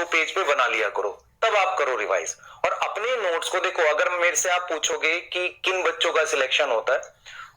Page पे बना लिया करो, तब आप करो रिवाइज। और अपने नोट्स को देखो, अगर मेरे से आप पूछोगे कि किन बच्चों का सिलेक्शन होता है,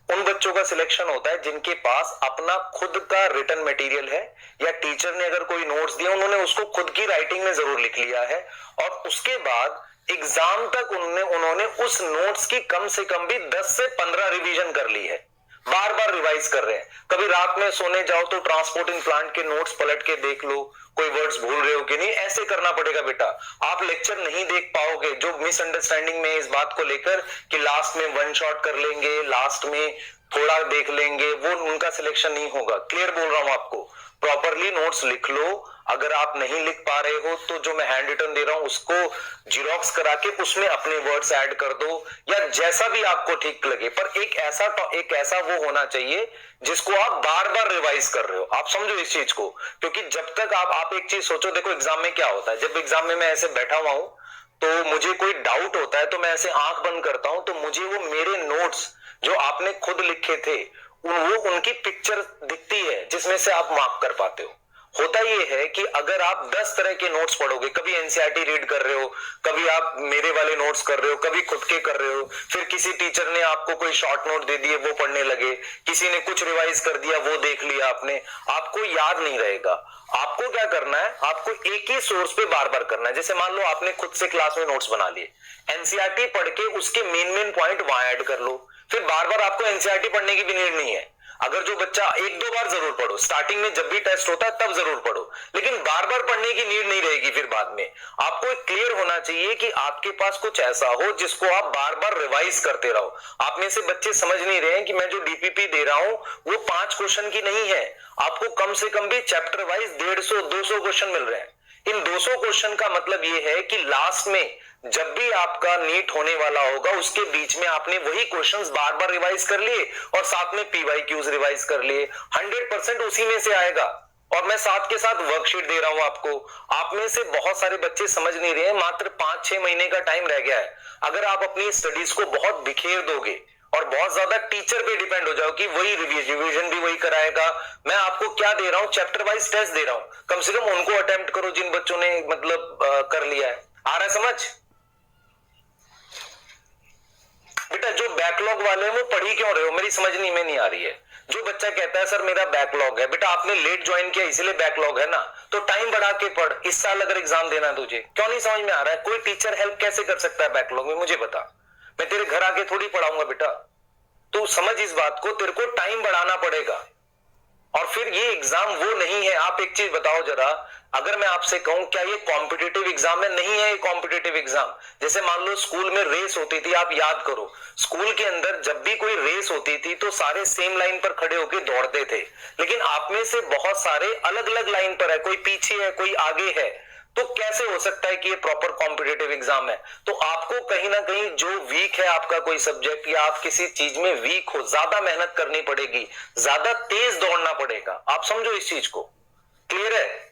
उन बच्चों का सिलेक्शन होता है जिनके पास अपना खुद का रिटन मटेरियल है, या टीचर ने अगर कोई नोट्स दिया उन्होंने उसको खुद की राइटिंग में जरूर लिख लिया है, और उसके बाद एग्जाम तक उन्होंने उस नोट्स की कम से कम भी 10 से 15 रिवीजन कर ली है, बार बार रिवाइज कर रहे हैं। कभी रात में सोने जाओ तो ट्रांसपोर्टिंग प्लांट के नोट्स पलट के देख लो, कोई वर्ड्स भूल रहे हो कि नहीं, ऐसे करना पड़ेगा बेटा। आप लेक्चर नहीं देख पाओगे, जो मिसअंडरस्टैंडिंग में इस बात को लेकर कि लास्ट में वन शॉट कर लेंगे, लास्ट में थोड़ा देख लेंगे, वो उनका सिलेक्शन नहीं होगा। क्लियर बोल रहा हूं आपको, प्रॉपरली नोट्स लिख लो। अगर आप नहीं लिख पा रहे हो तो जो मैं हैंड रिटन दे रहा हूं उसको जीरोक्स करा के उसमें अपने वर्ड्स ऐड कर दो, या जैसा भी आपको ठीक लगे, पर एक ऐसा वो होना चाहिए जिसको आप बार बार रिवाइज कर रहे हो। आप समझो इस चीज को, क्योंकि जब तक आप एक चीज सोचो, देखो एग्जाम में क्या होता है, जब एग्जाम में मैं ऐसे बैठा हुआ हूं तो मुझे कोई डाउट होता है तो मैं ऐसे आंख बंद करता हूं, तो मुझे वो मेरे नोट्स जो आपने खुद लिखे थे उनकी पिक्चर दिखती है जिसमें से आप मार्क कर पाते हो। होता ये है कि अगर आप 10 तरह के नोट्स पढ़ोगे, कभी एनसीईआरटी रीड कर रहे हो, कभी आप मेरे वाले नोट्स कर रहे हो, कभी खुद के कर रहे हो, फिर किसी टीचर ने आपको कोई शॉर्ट नोट दे दिए वो पढ़ने लगे, किसी ने कुछ रिवाइज कर दिया वो देख लिया आपने, आपको याद नहीं रहेगा। आपको क्या करना है, आपको एक ही सोर्स पे बार बार करना है। जैसे मान लो आपने खुद से क्लास में नोट्स बना लिए, एनसीईआरटी पढ़ के उसके मेन पॉइंट वहां ऐड कर लो, फिर बार बार आपको एनसीईआरटी पढ़ने की भी नीड नहीं है। अगर जो बच्चा एक दो बार जरूर पढ़ो, स्टार्टिंग में जब भी टेस्ट होता है तब जरूर पढ़ो, लेकिन बार बार पढ़ने की नीड नहीं रहेगी। फिर बाद में आपको एक क्लियर होना चाहिए कि आपके पास कुछ ऐसा हो जिसको आप बार बार रिवाइज करते रहो। आप में से बच्चे समझ नहीं रहे हैं कि मैं जो डीपीपी दे रहा हूं वो 5 क्वेश्चन की नहीं है, आपको कम से कम भी चैप्टर वाइज 150-200 क्वेश्चन मिल रहे हैं। इन 200 क्वेश्चन का मतलब ये है कि लास्ट में जब भी आपका नीट होने वाला होगा उसके बीच में आपने वही क्वेश्चंस बार बार रिवाइज कर लिए और साथ में पीवाईक्यूज रिवाइज कर लिए। 100% उसी में से आएगा। और मैं साथ के साथ वर्कशीट दे रहा हूं आपको। आप में से बहुत सारे बच्चे समझ नहीं रहे हैं, मात्र 5-6 महीने का टाइम रह गया है। अगर आप अपनी स्टडीज को बहुत बिखेर दोगे और बहुत ज्यादा टीचर पे डिपेंड हो जाओ कि वही रिवीजन भी वही कराएगा, मैं आपको क्या दे रहा हूं, चैप्टर वाइज टेस्ट दे रहा हूं, कम से कम उनको अटेम्प्ट करो जिन बच्चों ने मतलब कर लिया है। आ रहा है समझ बेटा? जो बैकलॉग वाले हैं वो पढ़ ही क्यों रहे हो, मेरी समझ नहीं में नहीं आ रही है। जो बच्चा कहता है सर मेरा बैकलॉग है, बेटा आपने लेट ज्वाइन किया इसलिए बैकलॉग है ना, तो टाइम बढ़ा के पढ़। इस साल अगर एग्जाम देना तुझे, क्यों नहीं समझ में आ रहा है? कोई टीचर हेल्प कैसे कर सकता है बैकलॉग में, मुझे बता। मैं तेरे घर आके थोड़ी पढ़ाऊंगा बेटा, तू समझ इस बात को, तेरे को टाइम बढ़ाना पड़ेगा। और फिर ये एग्जाम वो नहीं है। आप एक चीज बताओ जरा, अगर मैं आपसे कहूं क्या ये कॉम्पिटिटिव एग्जाम है? नहीं है ये कॉम्पिटिटिव एग्जाम। जैसे मान लो स्कूल में रेस होती थी, आप याद करो, स्कूल के अंदर जब भी कोई रेस होती थी तो सारे सेम लाइन पर खड़े होकर दौड़ते थे, लेकिन आप में से बहुत सारे अलग अलग लाइन पर है, कोई पीछे है कोई आगे है, तो कैसे हो सकता है कि ये प्रॉपर कॉम्पिटिटिव एग्जाम है? तो आपको कहीं ना कहीं जो वीक है आपका कोई सब्जेक्ट या आप किसी चीज में वीक हो, ज्यादा मेहनत करनी पड़ेगी, ज्यादा तेज दौड़ना पड़ेगा। आप समझो इस चीज को। क्लियर है?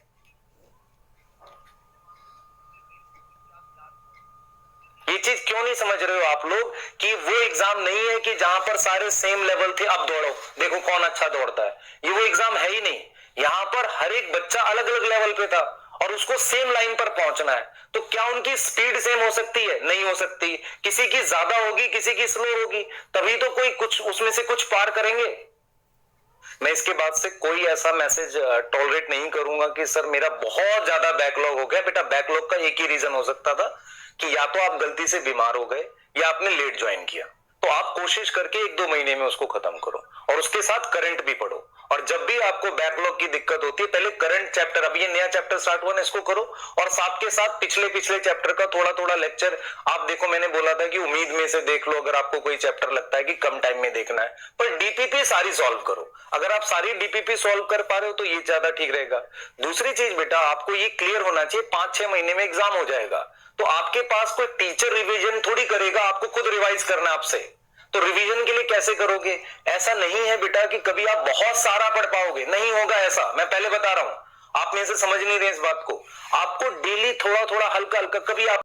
ये चीज क्यों नहीं समझ रहे हो आप लोग कि वो एग्जाम नहीं है कि जहां पर सारे सेम लेवल थे, अब दौड़ो देखो कौन अच्छा दौड़ता है। ये वो एग्जाम है ही नहीं। यहां पर हर एक बच्चा अलग अलग लेवल पे था और उसको सेम लाइन पर पहुंचना है। तो क्या उनकी स्पीड सेम हो सकती है? नहीं हो सकती। किसी की ज्यादा होगी, किसी की स्लो होगी, तभी तो कोई कुछ उसमें से कुछ पार करेंगे। मैं इसके बाद से कोई ऐसा मैसेज टॉलरेट नहीं करूंगा कि सर मेरा बहुत ज्यादा बैकलॉग हो गया। बेटा बैकलॉग का एक ही रीजन हो सकता था कि या तो आप गलती से बीमार हो गए या आपने लेट ज्वाइन किया। तो आप कोशिश करके 1-2 महीने में उसको खत्म करो और उसके साथ करंट भी पढ़ो। और जब भी आपको बैकलॉग की दिक्कत होती है, पहले करंट चैप्टर, अब ये नया चैप्टर स्टार्ट हुआ ना, इसको करो और साथ के साथ पिछले चैप्टर का थोड़ा थोड़ा लेक्चर। आप देखो, मैंने बोला था कि उम्मीद में से देख लो अगर आपको कोई चैप्टर लगता है कि कम टाइम में देखना है, पर डीपीपी सारी सॉल्व करो। अगर आप सारी डीपीपी सॉल्व कर पा रहे हो तो ये ज्यादा ठीक रहेगा। दूसरी चीज बेटा, आपको ये क्लियर होना चाहिए 5-6 महीने में एग्जाम हो जाएगा, तो आपके पास कोई टीचर रिवीजन थोड़ी करेगा, आपको खुद रिवाइज करना है आपसे। तो रिवीजन के लिए कैसे करोगे? ऐसा नहीं है बेटा कि कभी आप बहुत सारा पढ़ पाओगे, नहीं होगा ऐसा, मैं पहले बता रहा हूं। आप में से समझ नहीं रहे इस बात को। आपको डेली थोड़ा थोड़ा हल्का हल्का, कभी आप